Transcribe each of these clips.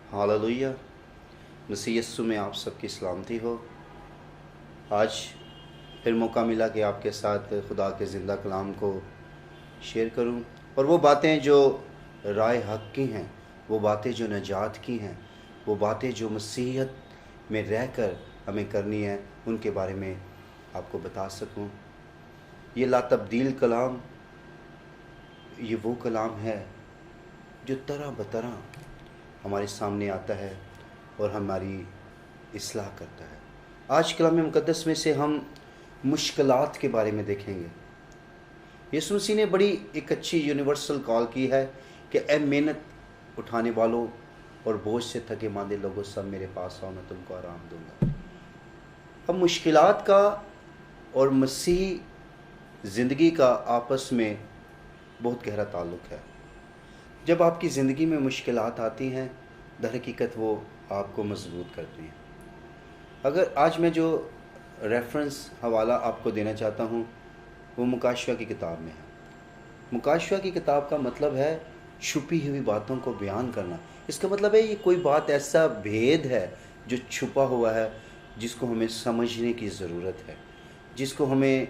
Hallelujah. मसीह यीशु में आप सबकी सलामती हो। आज फिर मौका मिला कि आपके साथ खुदा के ज़िंदा कलाम को शेयर करूं, और वो बातें जो राय हक की हैं, वो बातें जो नजात की हैं, वो बातें जो मसीहत में रहकर हमें करनी है, उनके बारे में आपको बता सकूं। ये लातब्दील कलाम, ये वो कलाम है जो तरह बतरह हमारे सामने आता है और हमारी इस्लाह करता है। आज कलाम मुक़द्दस में से हम मुश्किलात के बारे में देखेंगे। यीशु मसीह ने बड़ी एक अच्छी यूनिवर्सल कॉल की है कि ए मेहनत उठाने वालों और बोझ से थके मांदे लोगों, सब मेरे पास आओ, मैं तुमको आराम दूंगा। अब मुश्किलात का और मसीह ज़िंदगी का आपस में बहुत गहरा ताल्लुक़ है। जब आपकी ज़िंदगी में मुश्किलात आती हैं, दर हकीकत वो आपको मजबूत करती हैं। अगर आज मैं जो रेफरेंस हवाला आपको देना चाहता हूँ वो मुकाशवा की किताब में है। मुकाशवा की किताब का मतलब है छुपी हुई बातों को बयान करना। इसका मतलब है ये कोई बात, ऐसा भेद है जो छुपा हुआ है, जिसको हमें समझने की ज़रूरत है, जिसको हमें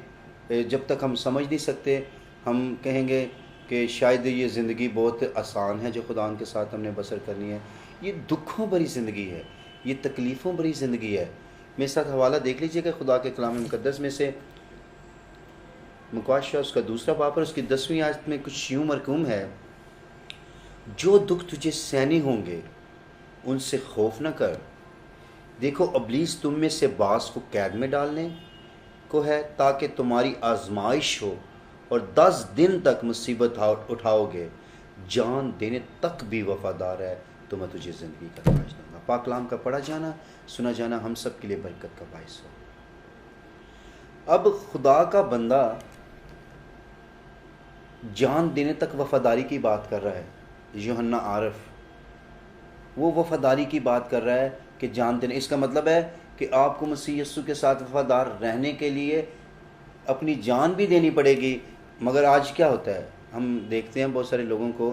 जब तक हम समझ नहीं सकते, हम कहेंगे कि शायद ये ज़िंदगी बहुत आसान है जो खुदा के साथ हमने बसर करनी है। ये दुखों भरी ज़िंदगी है, ये तकलीफ़ों भरी ज़िंदगी है। मेरे साथ हवाला देख लीजिएगा खुदा के कलाम मुक़द्दस में से, मुकाशवा उसका दूसरा बाब और उसकी 10वीं आयत में कुछ यूँ मरकूम है, जो दुख तुझे सहने होंगे उनसे खौफ न कर। देखो अबलीस तुम में से बास को कैद में डालने को है, ताकि तुम्हारी आजमाइश हो, और 10 दिन तक मुसीबत उठाओगे, जान देने तक भी वफादार है तो मैं तुझे ज़िंदगी का ताज दूंगा। पाक कलाम का पढ़ा जाना, सुना जाना हम सब के लिए बरकत का बाइस हो। अब खुदा का बंदा जान देने तक वफादारी की बात कर रहा है। यूहन्ना आरफ वो वफादारी की बात कर रहा है कि जान देने, इसका मतलब है कि आपको मसीह यीशु के साथ वफादार रहने के लिए अपनी जान भी देनी पड़ेगी। मगर आज क्या होता है, हम देखते हैं बहुत सारे लोगों को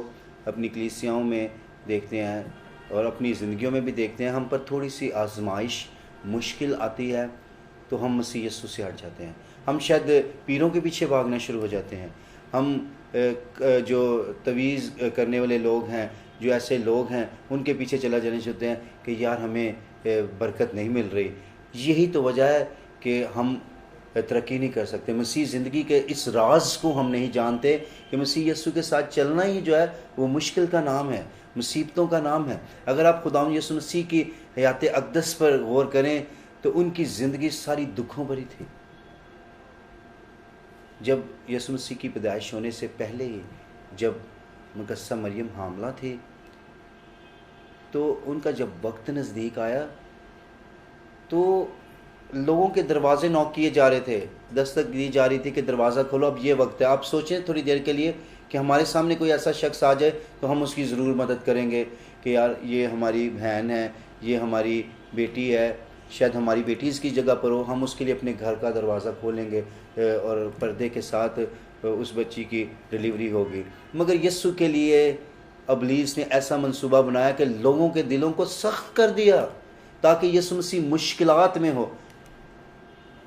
अपनी कलीसियाओं में देखते हैं और अपनी ज़िंदगियों में भी देखते हैं, हम पर थोड़ी सी आजमाइश मुश्किल आती है तो हम मसीह यीशु से हट जाते हैं। हम शायद पीरों के पीछे भागना शुरू हो जाते हैं। हम जो तवीज़ करने वाले लोग हैं, जो ऐसे लोग हैं, उनके पीछे चला जाने चाहते हैं कि यार हमें बरकत नहीं मिल रही। यही तो वजह है कि हम तरक्की नहीं कर सकते। मसीह ज़िंदगी के इस राज को हम नहीं जानते कि मसीह यीशु के साथ चलना ही जो है वो मुश्किल का नाम है, मुसीबतों का नाम है। अगर आप खुदा यीशु मसीह की हयात अक़दस पर गौर करें तो उनकी ज़िंदगी सारी दुखों भरी थी। जब यीशु मसीह की पैदाइश होने से पहले ही, जब मुकद्दसा मरियम हामला थी, तो उनका जब वक्त नज़दीक आया तो लोगों के दरवाजे नॉक किए जा रहे थे, दस्तक दी जा रही थी कि दरवाज़ा खोलो, अब ये वक्त है। आप सोचें थोड़ी देर के लिए कि हमारे सामने कोई ऐसा शख्स आ जाए तो हम उसकी ज़रूर मदद करेंगे कि यार ये हमारी बहन है, ये हमारी बेटी है, शायद हमारी बेटी इसकी जगह पर हो, हम उसके लिए अपने घर का दरवाज़ा खोलेंगे और पर्दे के साथ उस बच्ची की डिलीवरी होगी। मगर यीशु के लिए अबलीस ने ऐसा मंसूबा बनाया कि लोगों के दिलों को सख्त कर दिया ताकि यीशु मसीह मुश्किलात में हो।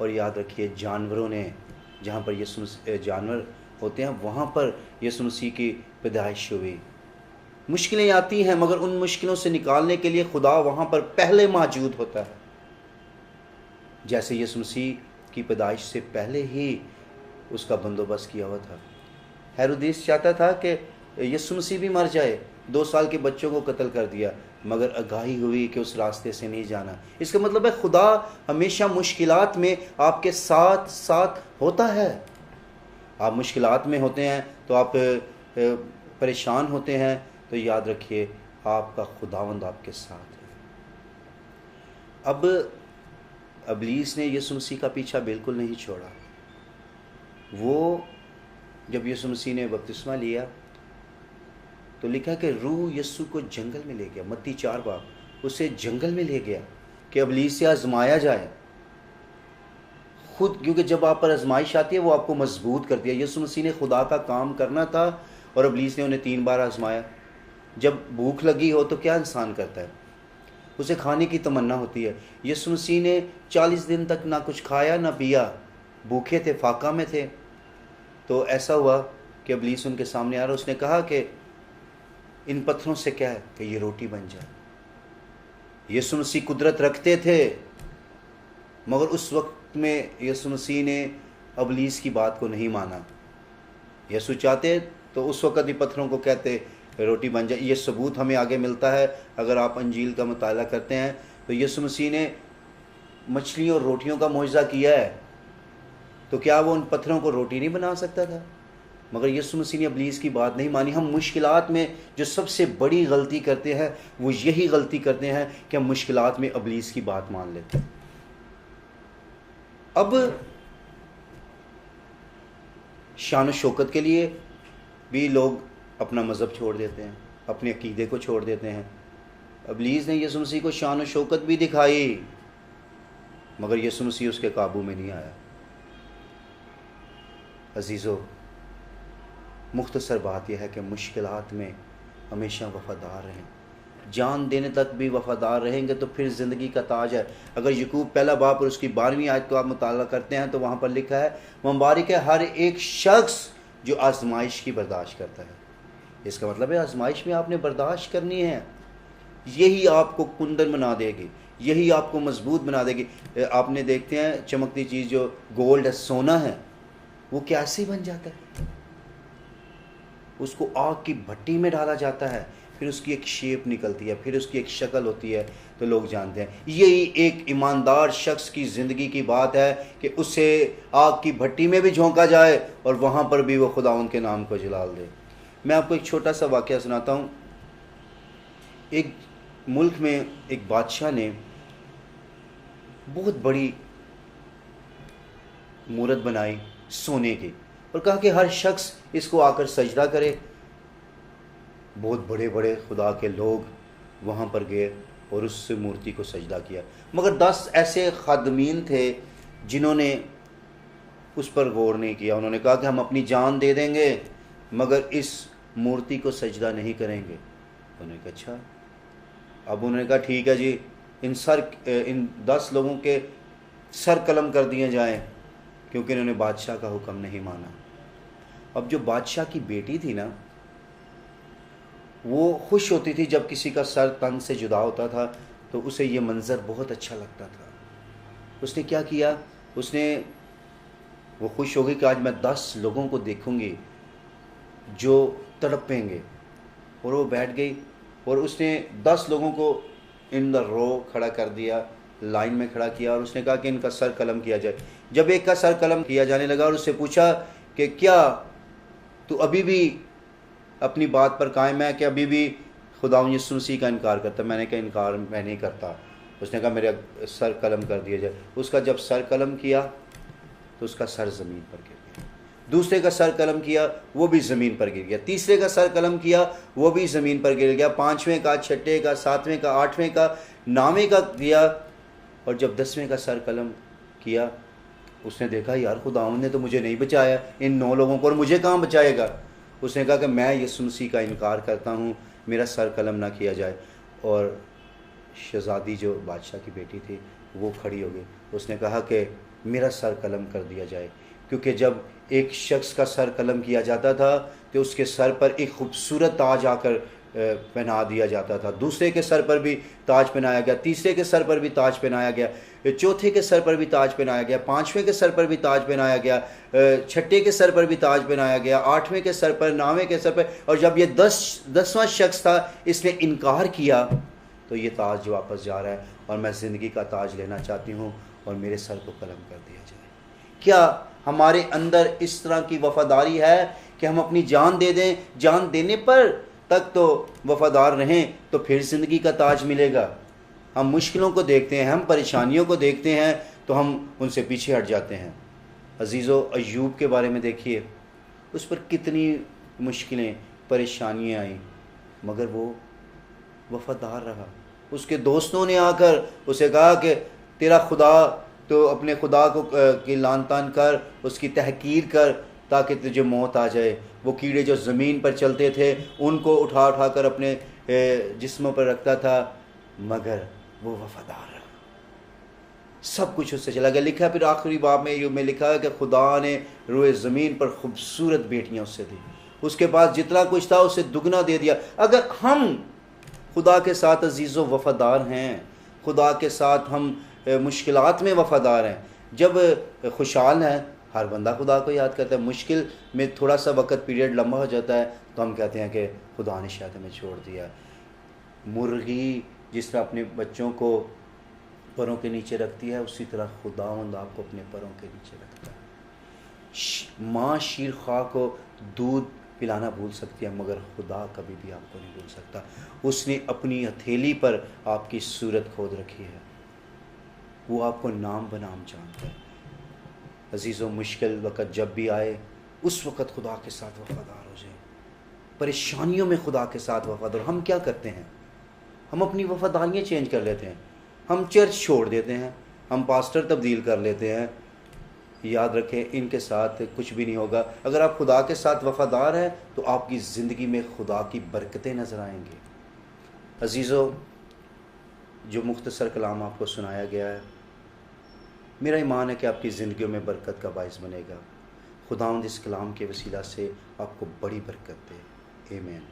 और याद रखिए, जानवरों ने, जहाँ पर यीशु जानवर होते हैं वहाँ पर यीशु मसीह की पैदाइश हुई। मुश्किलें आती हैं, मगर उन मुश्किलों से निकालने के लिए खुदा वहाँ पर पहले मौजूद होता है। जैसे यीशु मसीह की पैदाइश से पहले ही उसका बंदोबस्त किया हुआ था। हेरोदेस चाहता था कि यीशु मसीह भी मर जाए, 2 साल के बच्चों को कत्ल कर दिया, मगर आगाही हुई कि उस रास्ते से नहीं जाना। इसका मतलब है खुदा हमेशा मुश्किलात में आपके साथ साथ होता है। आप मुश्किलात में होते हैं तो आप परेशान होते हैं, तो याद रखिए आपका खुदावंद आपके साथ है। अब अबलीस ने यीशु मसीह का पीछा बिल्कुल नहीं छोड़ा। वो जब यीशु मसीह ने बपतिस्मा लिया तो लिखा कि रूह यीशु को जंगल में ले गया। मत्ती 4 बाब, उसे जंगल में ले गया कि अबलीस से आजमाया जाए खुद, क्योंकि जब आप पर आजमाइश आती है वो आपको मजबूत करती है। यीशु मसीह ने खुदा का काम करना था और अबलीस ने उन्हें 3 बार आजमाया। जब भूख लगी हो तो क्या इंसान करता है, उसे खाने की तमन्ना होती है। यीशु मसीह ने 40 दिन तक ना कुछ खाया ना पिया, भूखे थे, फाका में थे। तो ऐसा हुआ कि इब्लीस उनके सामने आ रहा, उसने कहा कि इन पत्थरों से क्या है कि ये रोटी बन जाए। यीशु मसीह कुदरत रखते थे, मगर उस वक्त में यीशु मसीह ने इब्लीस की बात को नहीं माना। यीशु चाहते तो उस वक्त ही पत्थरों को कहते रोटी बन जाए। ये सबूत हमें आगे मिलता है। अगर आप अंजील का मुताला करते हैं तो यीशु मसीह ने मछलियों और रोटियों का मुआवजा किया है, तो क्या वो उन पत्थरों को रोटी नहीं बना सकता था? मगर यीशु मसीह ने इब्लीस की बात नहीं मानी। हम मुश्किलात में जो सबसे बड़ी गलती करते हैं वो यही गलती करते हैं कि हम मुश्किलात में इब्लीस की बात मान लेते हैं। अब शान शौकत के लिए भी लोग अपना मज़हब छोड़ देते हैं, अपने अकीदे को छोड़ देते हैं। इब्लीस ने यीशु मसीह को शान शौकत भी दिखाई, मगर यीशु मसीह उसके काबू में नहीं आया। अजीज़ों, मुख्तसर बात यह है कि मुश्किलात में हमेशा वफ़ादार रहें। जान देने तक भी वफ़ादार रहेंगे तो फिर ज़िंदगी का ताज है। अगर यकूब पहला बाब और उसकी 12वीं आयत को आप मुताला करते हैं तो वहाँ पर लिखा है, मुबारक है हर एक शख्स जो आजमाइश की बर्दाश्त करता है। इसका मतलब है आजमाइश में आपने बर्दाश्त करनी है। यही आपको कुंदन बना देगी, यही आपको मजबूत बना देगी। आपने देखते हैं चमकती चीज़ जो गोल्ड है, सोना है, वो कैसे बन जाता है? उसको आग की भट्टी में डाला जाता है, फिर उसकी एक शेप निकलती है, फिर उसकी एक शक्ल होती है, तो लोग जानते हैं। यही एक ईमानदार शख्स की ज़िंदगी की बात है कि उसे आग की भट्टी में भी झोंका जाए और वहाँ पर भी वो खुदा उनके नाम को जलाल दे। मैं आपको एक छोटा सा वाक़या सुनाता हूँ। एक मुल्क में एक बादशाह ने बहुत बड़ी मूरत बनाई सोने की और कहा कि हर शख्स इसको आकर सजदा करे। बहुत बड़े बड़े खुदा के लोग वहाँ पर गए और उस मूर्ति को सजदा किया, मगर 10 ऐसे खादमीन थे जिन्होंने उस पर गौर नहीं किया। उन्होंने कहा कि हम अपनी जान दे देंगे मगर इस मूर्ति को सजदा नहीं करेंगे। उन्होंने कहा अच्छा। अब उन्होंने कहा ठीक है जी, इन 10 लोगों के सर कलम कर दिए जाएं, क्योंकि इन्होंने बादशाह का हुक्म नहीं माना। अब जो बादशाह की बेटी थी ना, वो खुश होती थी जब किसी का सर तन से जुदा होता था, तो उसे ये मंज़र बहुत अच्छा लगता था। उसने क्या किया, वो खुश हो गई कि आज मैं 10 लोगों को देखूंगी जो तड़पेंगे, और वो बैठ गई और उसने 10 लोगों को इन द रो खड़ा कर दिया, लाइन में खड़ा किया, और उसने कहा कि इनका सर कलम किया जाए। जब एक का सर कलम किया जाने लगा और उससे पूछा कि क्या तू अभी भी अपनी बात पर कायम है कि अभी भी खुदा यीशु मसीह का इनकार करता? मैंने कहा इनकार मैं नहीं करता। उसने कहा मेरे सर कलम कर दिया जाए। उसका जब सर कलम किया तो उसका सर ज़मीन पर गिर गया। दूसरे का सर कलम किया, वो भी ज़मीन पर गिर गया। तीसरे का सर कलम किया, वो भी ज़मीन पर गिर गया। 5वें का, 6ठे का, 7वें का, 8वें का, 9वें का किया, और जब 10वें का सर कलम किया उसने देखा यार खुदावंद ने तो मुझे नहीं बचाया, इन 9 लोगों को और मुझे कहाँ बचाएगा। उसने कहा कि मैं यीशु मसीह का इनकार करता हूँ, मेरा सर कलम ना किया जाए। और शहज़ादी जो बादशाह की बेटी थी वो खड़ी हो गई। उसने कहा कि मेरा सर कलम कर दिया जाए, क्योंकि जब एक शख्स का सर कलम किया जाता था तो उसके सर पर एक खूबसूरत ताज आकर पहना दिया जाता था। दूसरे के सर पर भी ताज पहनाया गया, तीसरे के सर पर भी ताज पहनाया गया, चौथे के सर पर भी ताज पहनाया गया, 5वें के सर पर भी ताज पहनाया गया, 6ठे के सर पर भी ताज पहनाया गया, 8वें के सर पर, 9वें के सर पर। और जब ये 10वां शख्स था, इसने इनकार किया, तो ये ताज वापस जा रहा है और मैं ज़िंदगी का ताज लेना चाहती हूँ और मेरे सर को कलम कर दिया जाए। क्या हमारे अंदर इस तरह की वफादारी है कि हम अपनी जान दे दें? जान देने पर तक तो वफादार रहें तो फिर ज़िंदगी का ताज मिलेगा। हम मुश्किलों को देखते हैं, हम परेशानियों को देखते हैं तो हम उनसे पीछे हट जाते हैं। अजीज़ों, अय्यूब के बारे में देखिए, उस पर कितनी मुश्किलें, परेशानियाँ आई, मगर वो वफादार रहा। उसके दोस्तों ने आकर उसे कहा कि तेरा खुदा, तो अपने खुदा को की लान तान कर, उसकी तहकीर कर ताकि तुझे मौत आ जाए। वो कीड़े जो ज़मीन पर चलते थे उनको उठा उठा कर अपने जिस्मों पर रखता था, मगर वो वफादार रहा, सब कुछ उससे चला गया। लिखा है फिर आखिरी बाब में लिखा है कि खुदा ने रोए ज़मीन पर खूबसूरत बेटियां उससे दी, उसके पास जितना कुछ था उससे दुगना दे दिया। अगर हम खुदा के साथ अजीज़ व वफ़ादार हैं, खुदा के साथ हम मुश्किलात में वफ़ादार हैं, जब खुशहाल हैं हर बंदा खुदा को याद करता है, मुश्किल में थोड़ा सा वक्त पीरियड लंबा हो जाता है तो हम कहते हैं कि खुदा ने शायद हमें छोड़ दिया। मुर्गी जिस तरह अपने बच्चों को पैरों के नीचे रखती है, उसी तरह खुदावंद आपको अपने पैरों के नीचे रखता है। माँ शीर खां को दूध पिलाना भूल सकती है, मगर खुदा कभी भी आपको नहीं भूल सकता। उसने अपनी हथेली पर आपकी सूरत खोद रखी है, वो आपको नाम बनाम जानता है। अजीज़ों, मुश्किल वक़्त जब भी आए उस वक़्त खुदा के साथ वफ़ादार हो जाए। परेशानियों में खुदा के साथ वफ़ादार। हम क्या करते हैं, हम अपनी वफ़ादारियाँ चेंज कर लेते हैं, हम चर्च छोड़ देते हैं, हम पास्टर तब्दील कर लेते हैं। याद रखें, इनके साथ कुछ भी नहीं होगा। अगर आप खुदा के साथ वफ़ादार हैं तो आपकी ज़िंदगी में खुदा की बरकतें नज़र आएंगी। अजीज़ों, जो मुख्तसर कलाम आपको सुनाया गया है, मेरा ईमान है कि आपकी ज़िंदगियों में बरकत का बाइस बनेगा। खुदावंद इस कलाम के वसीला से आपको बड़ी बरकत दे। आमीन।